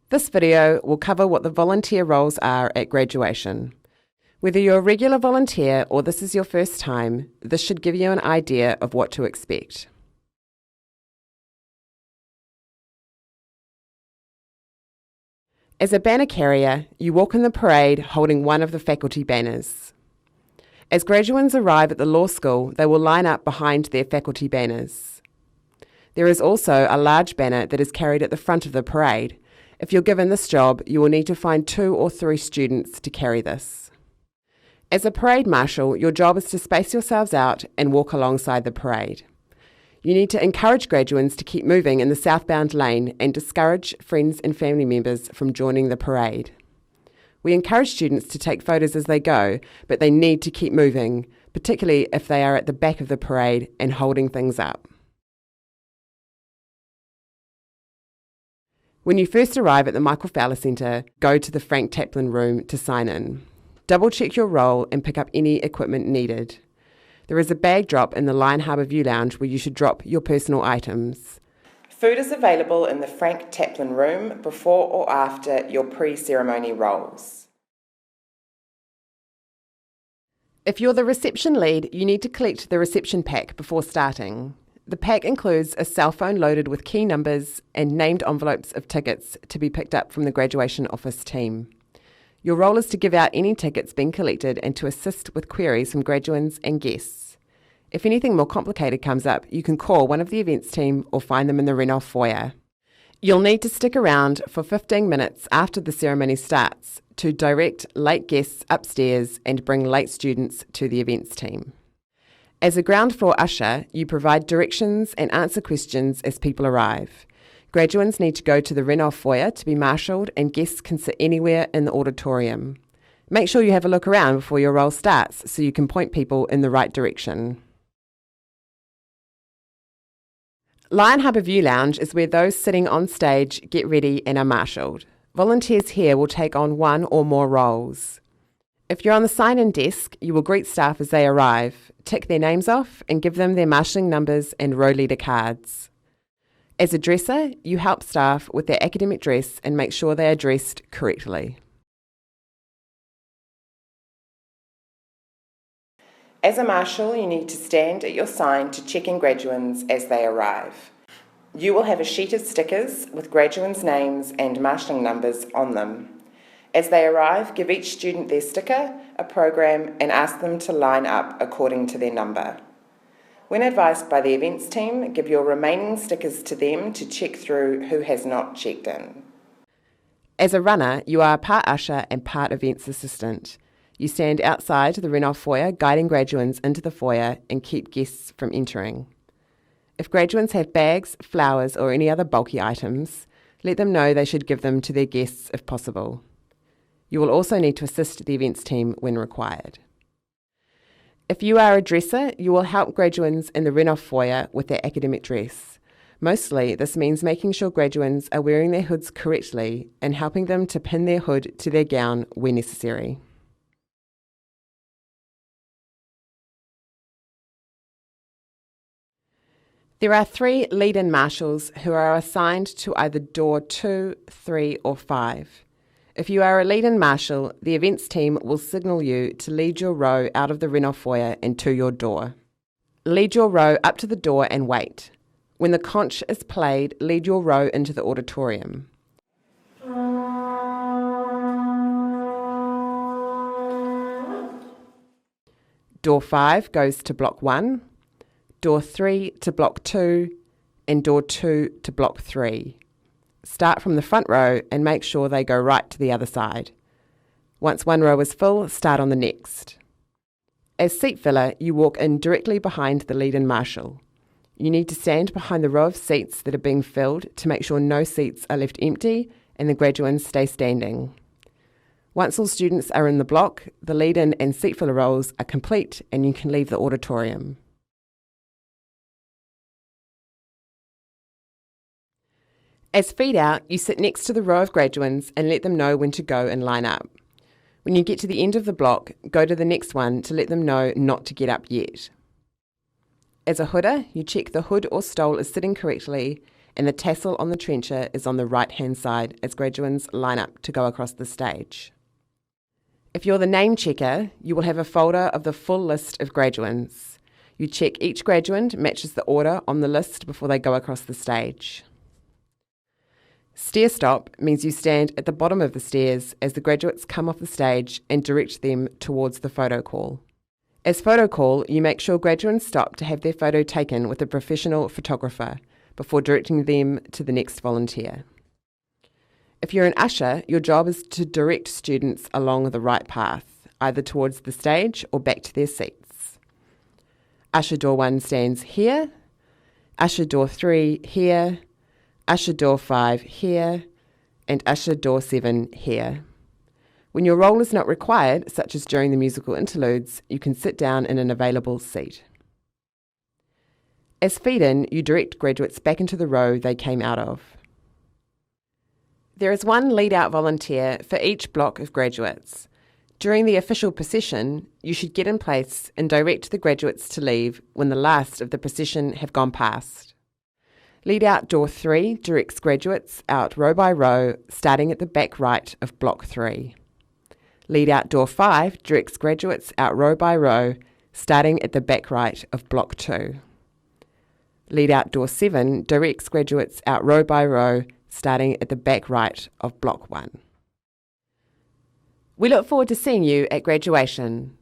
This video will cover what the volunteer roles are at graduation. Whether you're a regular volunteer or this is your first time, this should give you an idea of what to expect. As a banner carrier, you walk in the parade holding one of the faculty banners. As graduates arrive at the law school, they will line up behind their faculty banners. There is also a large banner that is carried at the front of the parade. If you're given this job, you will need to find 2 or 3 students to carry this. As a parade marshal, your job is to space yourselves out and walk alongside the parade. You need to encourage graduates to keep moving in the southbound lane and discourage friends and family members from joining the parade. We encourage students to take photos as they go, but they need to keep moving, particularly if they are at the back of the parade and holding things up. When you first arrive at the Michael Fowler Centre, go to the Frank Taplin room to sign in. Double check your role and pick up any equipment needed. There is a bag drop in the Lion Harbour View Lounge where you should drop your personal items. Food is available in the Frank Taplin room before or after your pre-ceremony roles. If you're the reception lead, you need to collect the reception pack before starting. The pack includes a cell phone loaded with key numbers and named envelopes of tickets to be picked up from the graduation office team. Your role is to give out any tickets being collected and to assist with queries from graduates and guests. If anything more complicated comes up, you can call one of the events team or find them in the Renoff foyer. You'll need to stick around for 15 minutes after the ceremony starts to direct late guests upstairs and bring late students to the events team. As a ground floor usher, you provide directions and answer questions as people arrive. Graduates need to go to the Renoff foyer to be marshalled and guests can sit anywhere in the auditorium. Make sure you have a look around before your role starts so you can point people in the right direction. Lion Harbour View Lounge is where those sitting on stage get ready and are marshalled. Volunteers here will take on 1 or more roles. If you're on the sign-in desk, you will greet staff as they arrive, tick their names off and give them their marshalling numbers and row leader cards. As a dresser, you help staff with their academic dress and make sure they are dressed correctly. As a marshal, you need to stand at your sign to check in graduates as they arrive. You will have a sheet of stickers with graduates' names and marshalling numbers on them. As they arrive, give each student their sticker, a program, and ask them to line up according to their number. When advised by the events team, give your remaining stickers to them to check through who has not checked in. As a runner, you are part usher and part events assistant. You stand outside the Renoff foyer, guiding graduates into the foyer and keep guests from entering. If graduates have bags, flowers or any other bulky items, let them know they should give them to their guests if possible. You will also need to assist the events team when required. If you are a dresser, you will help graduates in the Renoff foyer with their academic dress. Mostly, this means making sure graduates are wearing their hoods correctly and helping them to pin their hood to their gown where necessary. There are 3 lead-in marshals who are assigned to either door 2, 3 or 5. If you are a lead-in marshal, the events team will signal you to lead your row out of the Renoff foyer and to your door. Lead your row up to the door and wait. When the conch is played, lead your row into the auditorium. Door 5 goes to block 1, door 3 to block 2, and door 2 to block 3. Start from the front row and make sure they go right to the other side. Once one row is full, start on the next. As seat filler, you walk in directly behind the lead-in marshal. You need to stand behind the row of seats that are being filled to make sure no seats are left empty and the graduates stay standing. Once all students are in the block, the lead-in and seat filler roles are complete and you can leave the auditorium. As feed out, you sit next to the row of graduates and let them know when to go and line up. When you get to the end of the block, go to the next one to let them know not to get up yet. As a hooder, you check the hood or stole is sitting correctly and the tassel on the trencher is on the right-hand side as graduates line up to go across the stage. If you're the name checker, you will have a folder of the full list of graduates. You check each graduate matches the order on the list before they go across the stage. Stair Stop means you stand at the bottom of the stairs as the graduates come off the stage and direct them towards the photo call. As photo call, you make sure graduates stop to have their photo taken with a professional photographer before directing them to the next volunteer. If you're an usher, your job is to direct students along the right path, either towards the stage or back to their seats. Usher door 1 stands here, usher door 3 here, usher door 5 here, and usher door 7 here. When your role is not required, such as during the musical interludes, you can sit down in an available seat. As feed-in, you direct graduates back into the row they came out of. There is one lead-out volunteer for each block of graduates. During the official procession, you should get in place and direct the graduates to leave when the last of the procession have gone past. Lead out door 3 directs graduates out row by row, starting at the back right of block 3. Lead out door 5 directs graduates out row by row, starting at the back right of block 2. Lead out door 7 directs graduates out row by row, starting at the back right of block 1. We look forward to seeing you at graduation.